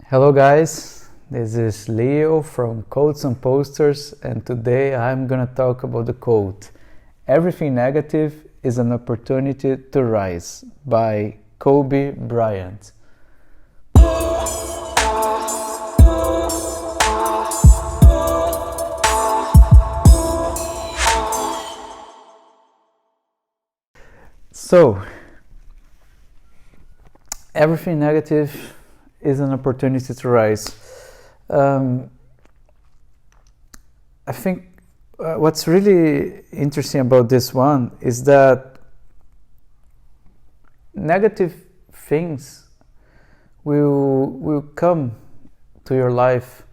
Hello guys, this is Leo from Quotes and Posters, and today I'm gonna talk about the quote "Everything negative is an opportunity to rise" by Bryant. So, everything negative is an opportunity to rise. I think what's really interesting about this one is that negative things will come to your life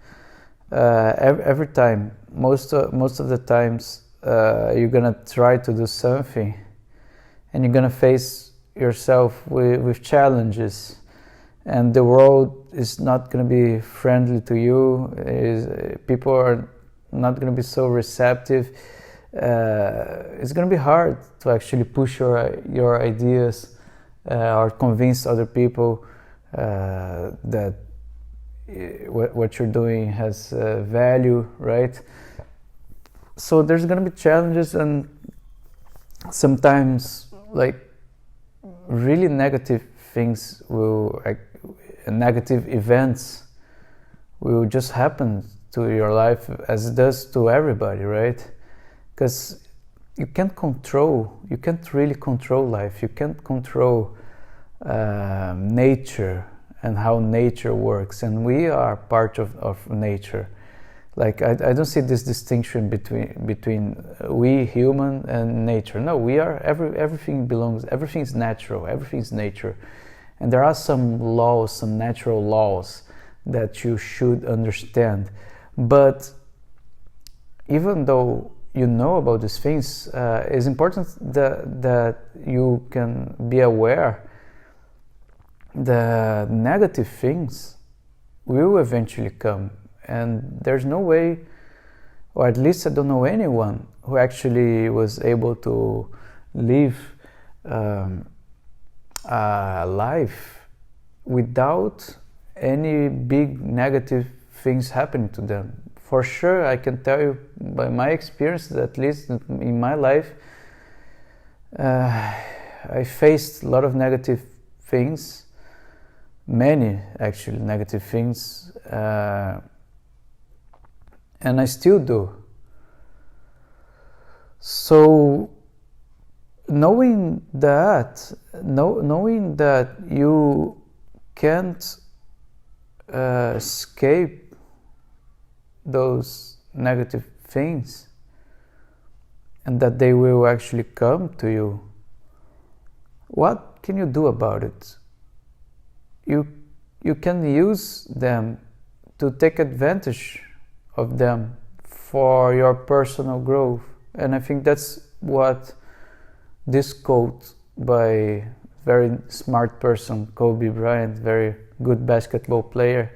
every time. Most of the times you're gonna try to do something, and you're gonna face yourself with challenges. And the world is not going to be friendly to you. People are not going to be so receptive. It's going to be hard to actually push your ideas or convince other people that what you're doing has value, right? So there's going to be challenges, and sometimes really negative things negative events will just happen to your life, as it does to everybody, right? Because you can't really control life. You can't control nature and how nature works, and we are part of nature. I don't see this distinction between we human and nature. No, we are everything is natural, everything's nature. And there are some laws, some natural laws that you should understand. But even though you know about these things, it's important that you can be aware that negative things will eventually come. And there's no way, or at least I don't know anyone who actually was able to live a life without any big negative things happening to them. For sure, I can tell you by my experience, at least in my life, I faced a lot of negative things, many actually negative things, and I still do. So knowing that you can't escape those negative things, and that they will actually come to you, what can you do about it? You can use them to take advantage of them for your personal growth. And I think that's what this quote by very smart person, Bryant, very good basketball player,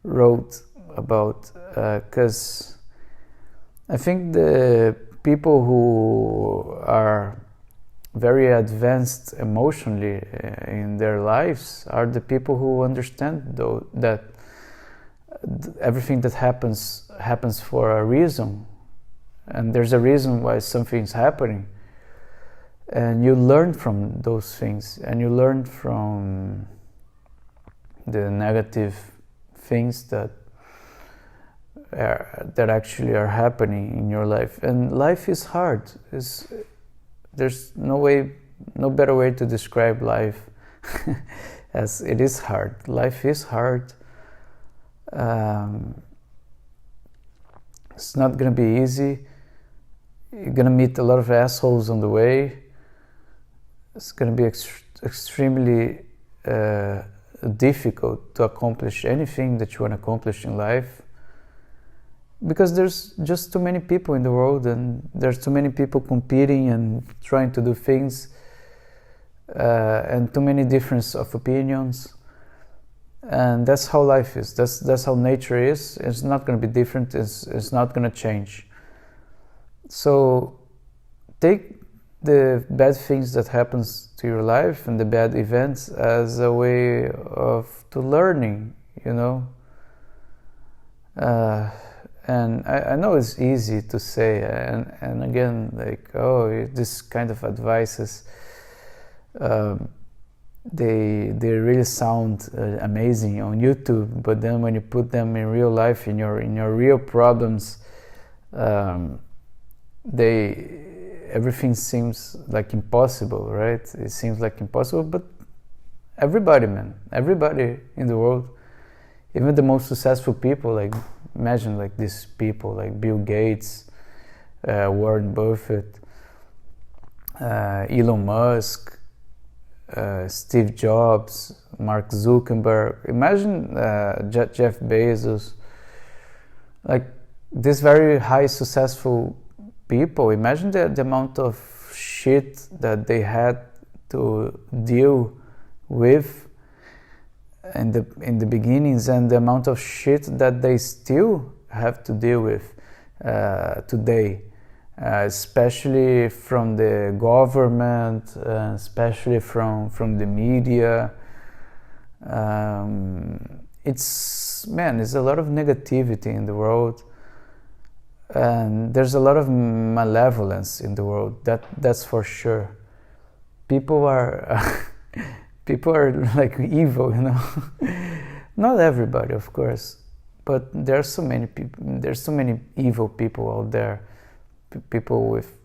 wrote about. Because I think the people who are very advanced emotionally in their lives are the people who understand that everything that happens for a reason, and there's a reason why something's happening. And you learn from those things, and you learn from the negative things that actually are happening in your life. And life is hard. There's no better way to describe life as it is hard. Life is hard. It's not gonna be easy. You're gonna meet a lot of assholes on the way. It's going to be extremely difficult to accomplish anything that you want to accomplish in life, because there's just too many people in the world, and there's too many people competing and trying to do things, and too many differences of opinions. And that's how life is. That's how nature is. It's not going to be different. It's not going to change. So take the bad things that happens to your life and the bad events as a way to learning you know. And I know it's easy to say, and again, like, oh, this kind of advices, they really sound amazing on YouTube, but then when you put them in real life, in your real problems, everything seems like impossible, right? It seems like impossible, but everybody in the world, even the most successful people, like imagine like these people like Bill Gates, Warren Buffett, Elon Musk, Steve Jobs, Mark Zuckerberg. Imagine Jeff Bezos, like these very high successful people. Imagine the amount of shit that they had to deal with in the beginnings, and the amount of shit that they still have to deal with today, especially from the government, especially from the media. It's a lot of negativity in the world, and there's a lot of malevolence in the world. That's for sure. People are like evil, you know. Not everybody, of course, but there's so many people. There's so many evil people out there. People with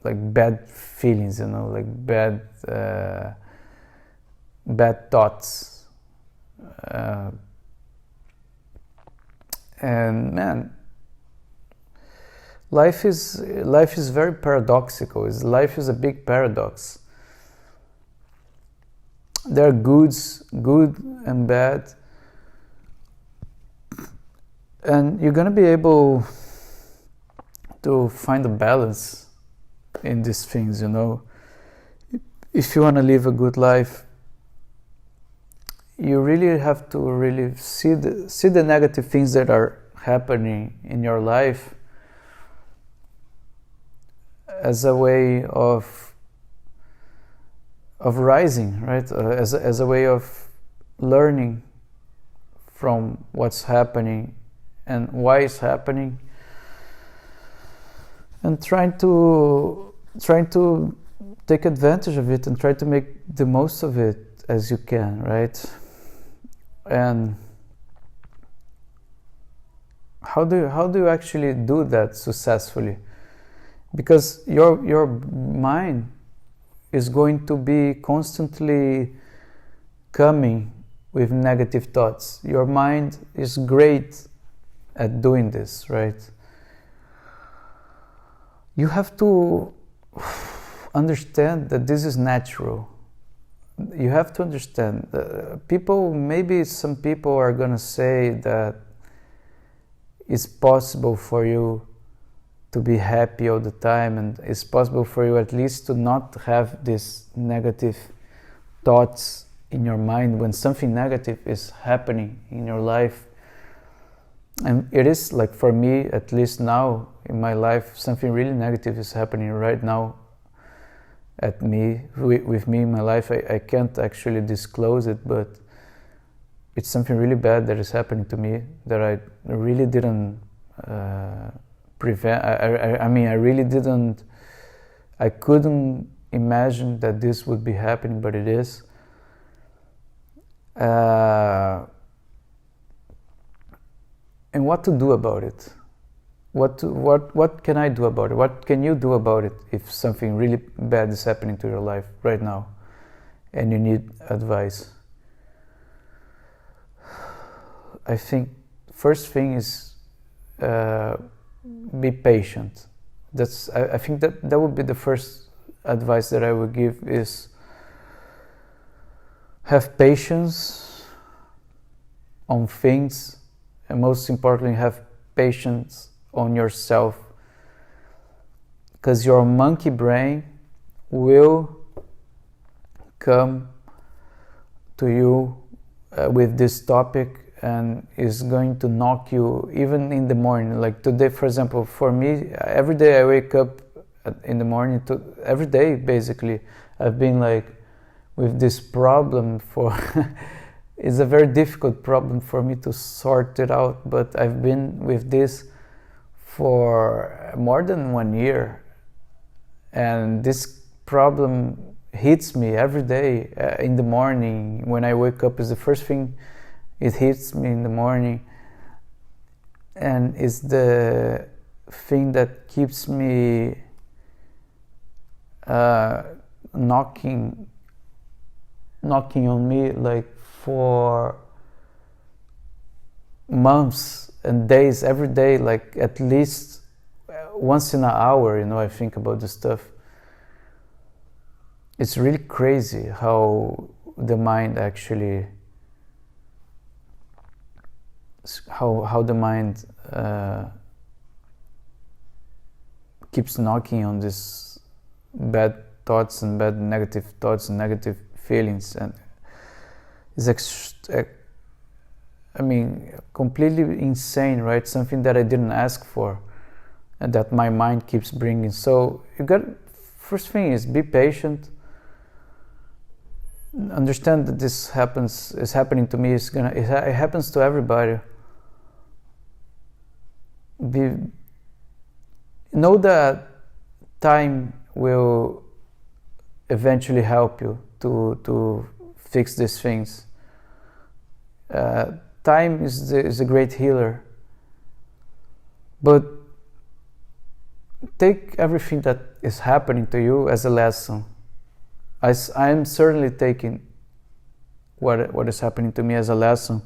like bad feelings, you know, like bad thoughts. And man, life is very paradoxical. Life is a big paradox. There are good and bad, and you're gonna be able to find a balance in these things, you know. If you want to live a good life, you really have to really see the negative things that are happening in your life as a way of rising, right? As a way of learning from what's happening and why it's happening, and trying to take advantage of it and try to make the most of it as you can, right? And how do you actually do that successfully? Because your mind is going to be constantly coming with negative thoughts. Your mind is great at doing this, right? You have to understand that this is natural. You have to understand. Maybe some people are going to say that it's possible for you to be happy all the time, and it's possible for you at least to not have these negative thoughts in your mind when something negative is happening in your life. And it is like, for me, at least now in my life, something really negative is happening right now with me in my life. I can't actually disclose it, but it's something really bad that is happening to me that I really didn't prevent. I couldn't imagine that this would be happening, but it is. And what to do about it? What can I do about it? What can you do about it if something really bad is happening to your life right now and you need advice? I think first thing is be patient. I think that would be the first advice that I would give, is have patience on things, and most importantly, have patience on yourself, because your monkey brain will come to you with this topic and is going to knock you even in the morning. Like today, for example, for me, every day I wake up in the morning, every day basically I've been like with this problem for it's a very difficult problem for me to sort it out, but I've been with this for more than 1 year, and this problem hits me every day in the morning. When I wake up, is the first thing it hits me in the morning, and it's the thing that keeps me knocking on me like for months and days, every day, like at least once in an hour, I think about this stuff. It's really crazy how the mind actually, how the mind keeps knocking on these bad thoughts and bad negative thoughts and negative feelings, and it's completely insane, right? Something that I didn't ask for and that my mind keeps bringing. So first thing is be patient, understand that this is happening to me, it happens to everybody. Know that time will eventually help you to fix these things. Time is a great healer, but take everything that is happening to you as a lesson. I am certainly taking what is happening to me as a lesson.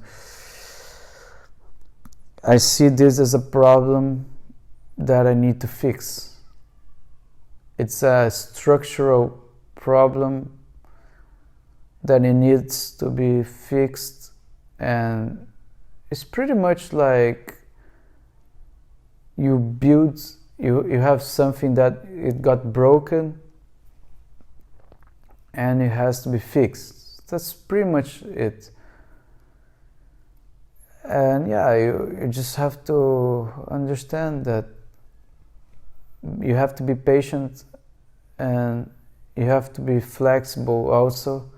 I see this as a problem that I need to fix. It's a structural problem that it needs to be fixed, and it's pretty much like you have something that it got broken and it has to be fixed. That's pretty much it. And you just have to understand that you have to be patient, and you have to be flexible also,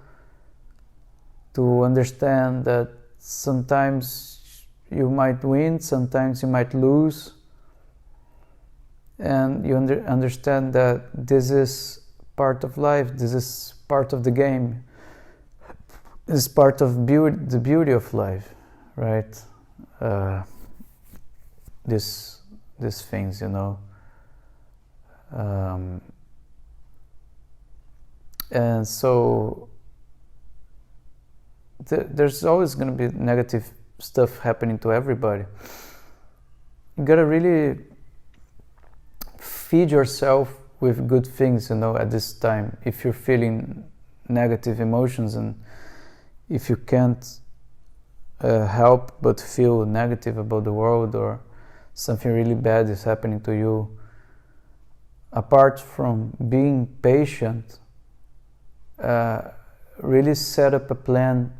to understand that sometimes you might win, sometimes you might lose, and you understand that this is part of life, this is part of the game, this is part of the beauty of life, right? These things, and so there's always going to be negative stuff happening to everybody. You gotta really feed yourself with good things, at this time. If you're feeling negative emotions, and if you can't help but feel negative about the world, or something really bad is happening to you, apart from being patient, really set up a plan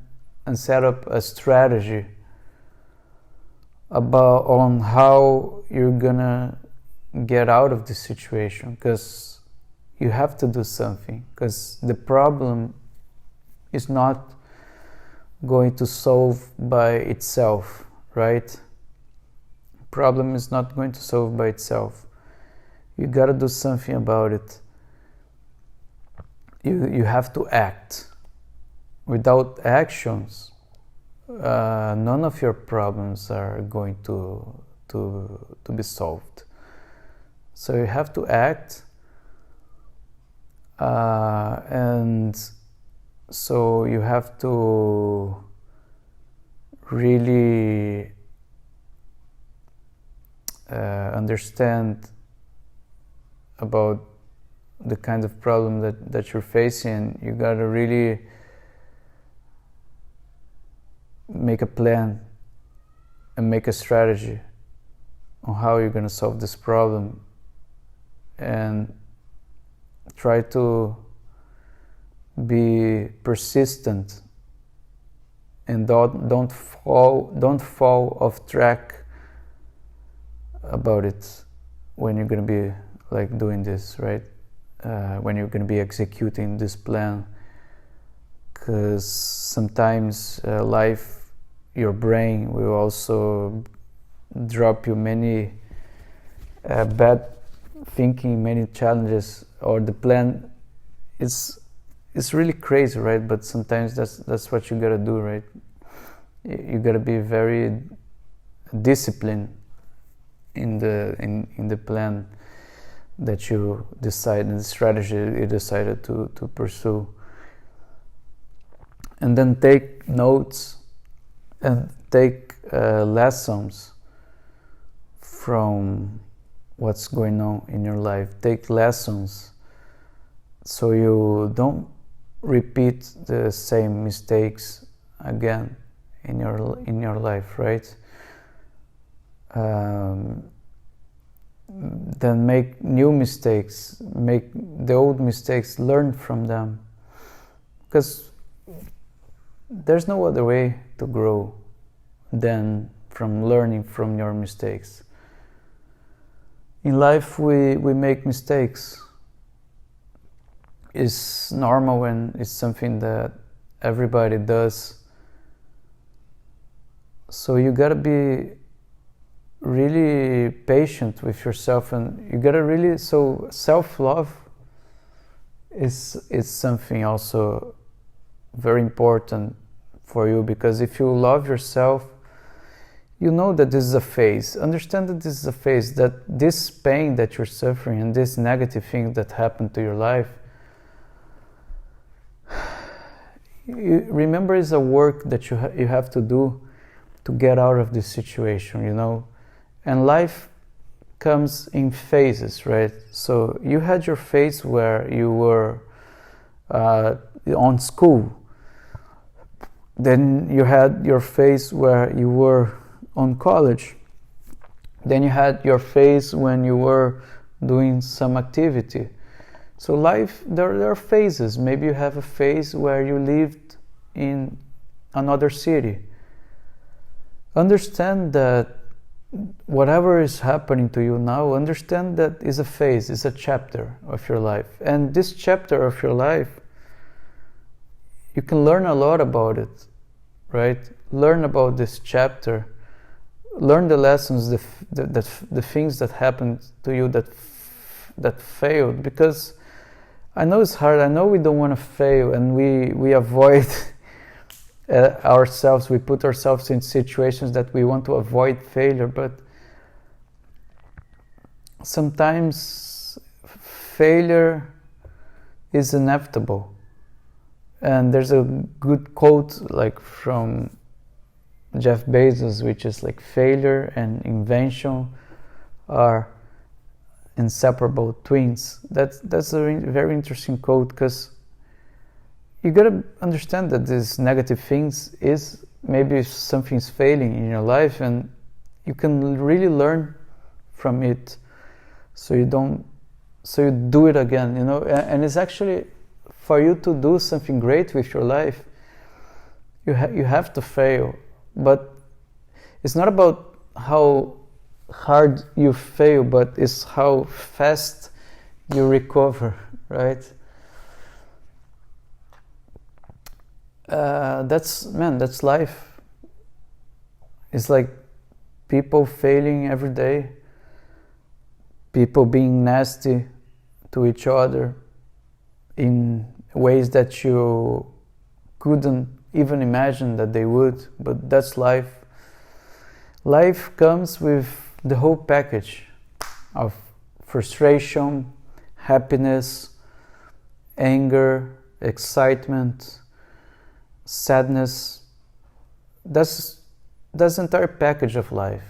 and set up a strategy on how you're gonna get out of this situation, because you have to do something, because the problem is not going to solve by itself, right? Problem is not going to solve by itself. You gotta do something about it. You have to act. Without actions, none of your problems are going to be solved. So you have to act, and so you have to really understand about the kind of problem that you're facing. You gotta really make a plan and make a strategy on how you're gonna solve this problem, and try to be persistent, and don't fall off track about it when you're gonna be like doing this, right? When you're gonna be executing this plan, because sometimes life, your brain will also drop you many bad thinking, many challenges, or the plan is really crazy, right? But sometimes that's what you gotta do, right? You gotta be very disciplined in the plan that you decide, and the strategy you decided to pursue. And then take notes and take lessons from what's going on in your life. Take lessons so you don't repeat the same mistakes again in your life, right? Then make new mistakes, make the old mistakes, learn from them, because there's no other way to grow than from learning from your mistakes. In life we make mistakes. It's normal, and it's something that everybody does. So you gotta be really patient with yourself, and you gotta really, so self-love is something also very important for you, because if you love yourself, you know that this is a phase. Understand that this is a phase, that this pain that you're suffering and this negative thing that happened to your life, remember, is a work that you have to do to get out of this situation, you know. And life comes in phases, right? So you had your phase where you were on school. Then you had your phase where you were on college. Then you had your phase when you were doing some activity. So life, there are phases. Maybe you have a phase where you lived in another city. Understand that whatever is happening to you now, understand that is a phase, is a chapter of your life. And this chapter of your life, you can learn a lot about it, right? Learn about this chapter. Learn the lessons, the things that happened to you that failed. Because I know it's hard. I know we don't want to fail, and we avoid ourselves. We put ourselves in situations that we want to avoid failure. But sometimes failure is inevitable. And there's a good quote like from Jeff Bezos, which is like, failure and invention are inseparable twins. That's a very interesting quote, because you gotta understand that these negative things is maybe something's failing in your life, and you can really learn from it, so you do it again, you know. And it's actually, for you to do something great with your life, you have to fail. But it's not about how hard you fail, but it's how fast you recover, right? That's life. It's like people failing every day, people being nasty to each other in ways that you couldn't even imagine that they would. But that's life. Life comes with the whole package of frustration, happiness, anger, excitement, sadness. That's the entire package of life.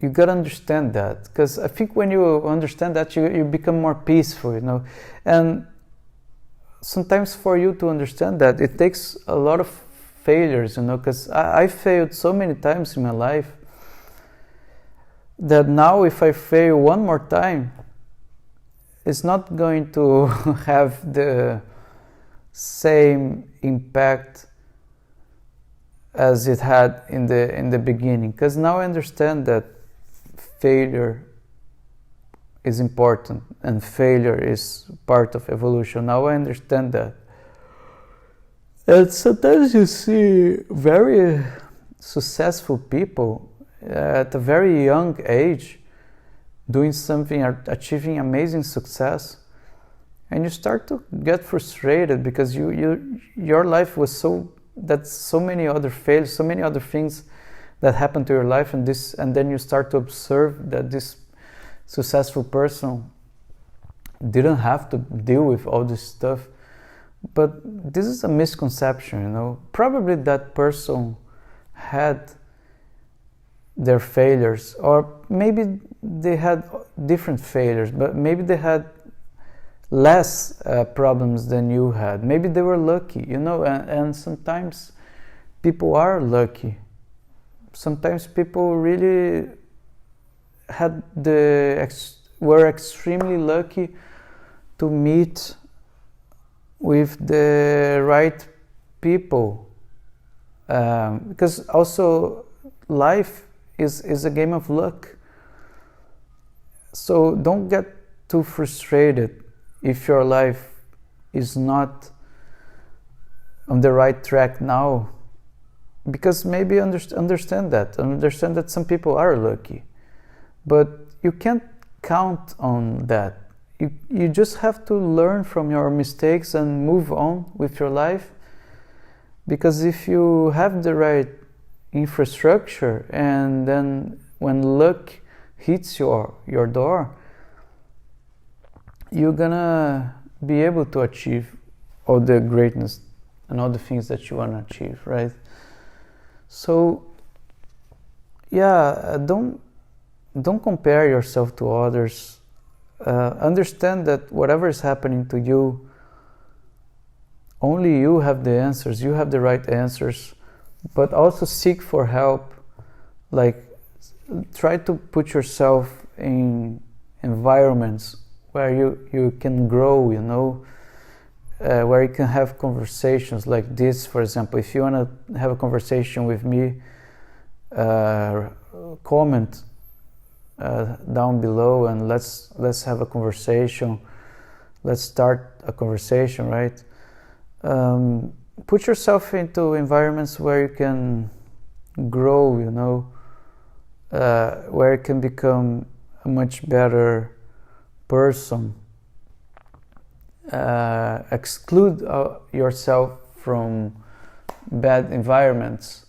You gotta understand that, because I think when you understand that, you become more peaceful, you know. And sometimes for you to understand that, it takes a lot of failures, you know, because I failed so many times in my life that now if I fail one more time, it's not going to have the same impact as it had in the beginning, because now I understand that failure is important and failure is part of evolution. Now I understand that. And sometimes you see very successful people at a very young age doing something, achieving amazing success, and you start to get frustrated because your life was so many other failures, so many other things that happened to your life, and then you start to observe that this successful person didn't have to deal with all this stuff. But this is a misconception, you know. Probably that person had their failures, or maybe they had different failures, but maybe they had less problems than you had. Maybe they were lucky, you know, and sometimes people are lucky. Sometimes people really were extremely lucky to meet with the right people, because also life is a game of luck. So don't get too frustrated if your life is not on the right track now, because maybe understand that some people are lucky, but you can't count on that. You just have to learn from your mistakes and move on with your life, because if you have the right infrastructure, and then when luck hits your door, you're gonna be able to achieve all the greatness and all the things that you want to achieve, right? So yeah, don't compare yourself to others. Understand that whatever is happening to you, only you have the answers, you have the right answers, but also seek for help. Like, try to put yourself in environments where you can grow, you know, where you can have conversations like this. For example, if you want to have a conversation with me, comment down below, and let's have a conversation. Let's start a conversation, right? Put yourself into environments where you can grow, you know, where you can become a much better person. Exclude yourself from bad environments.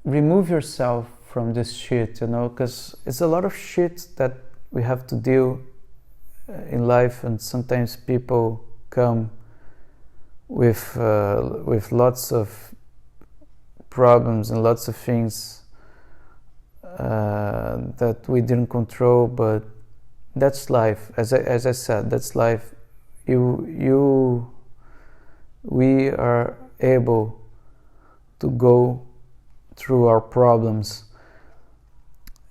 Remove yourself from this shit, you know, because it's a lot of shit that we have to deal in life, and sometimes people come with lots of problems and lots of things that we didn't control, but that's life. As I said, that's life. We are able to go through our problems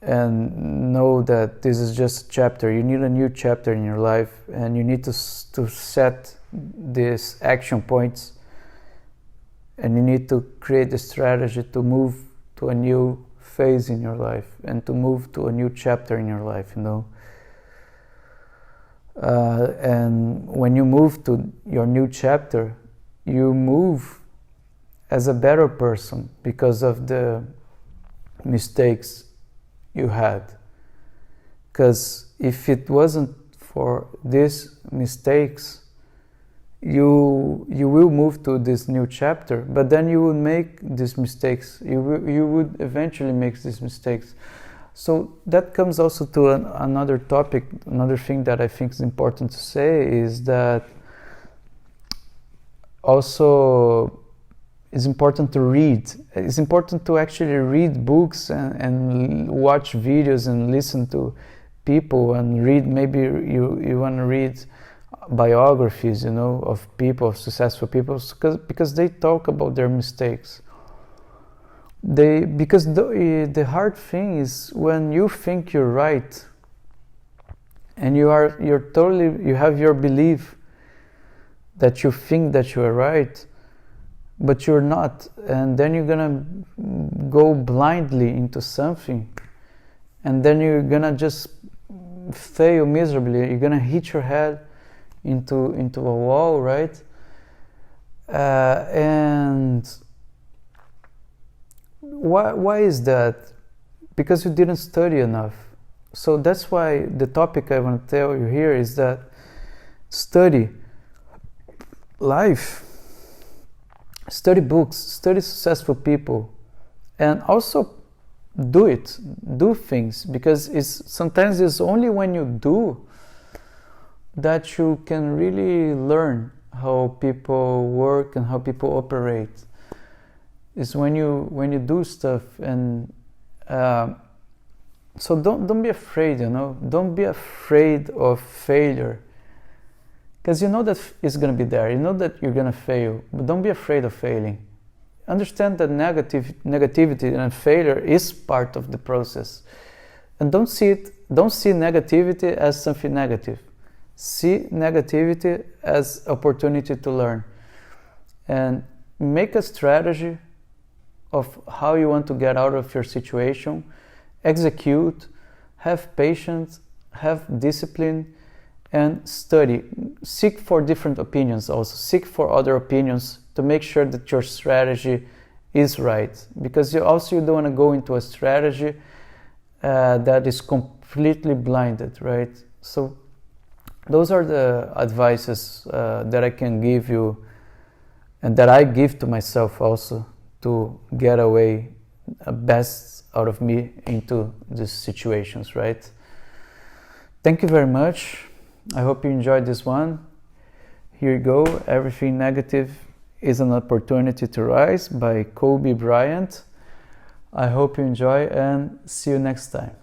and know that this is just a chapter. You need a new chapter in your life, and you need to set these action points, and you need to create a strategy to move to a new phase in your life and to move to a new chapter in your life, you know. And when you move to your new chapter, you move as a better person because of the mistakes you had. Because if it wasn't for these mistakes, you will move to this new chapter, but then you would make these mistakes. You would eventually make these mistakes. So that comes also to another topic. Another thing that I think is important to say is that also it's important to read. It's important to actually read books and watch videos and listen to people and read. Maybe you want to read biographies, you know, of people, of successful people, because they talk about their mistakes. Because the hard thing is when you think you're right and you have your belief that you think that you are right, but you're not, and then you're gonna go blindly into something, and then you're gonna just fail miserably. You're gonna hit your head into a wall, right? And why is that? Because you didn't study enough. So that's why the topic I want to tell you here is that study life, study books, study successful people, and also do things, because sometimes it's only when you do that you can really learn how people work and how people operate. It's when you do stuff. And so don't be afraid, don't be afraid of failure, because you know that it's going to be there, you know that you're going to fail, but don't be afraid of failing. Understand that negativity and failure is part of the process, and don't see negativity as something negative. See negativity as opportunity to learn, and make a strategy of how you want to get out of your situation. Execute, have patience, have discipline, and study. Seek for different opinions also. Seek for other opinions to make sure that your strategy is right. Because you don't want to go into a strategy that is completely blinded, right? So those are the advices that I can give you, and that I give to myself also, to get away best out of me into these situations, right? Thank you very much. I hope you enjoyed this one. Here you go. Everything Negative is an Opportunity to Rise by Bryant. I hope you enjoy, and see you next time.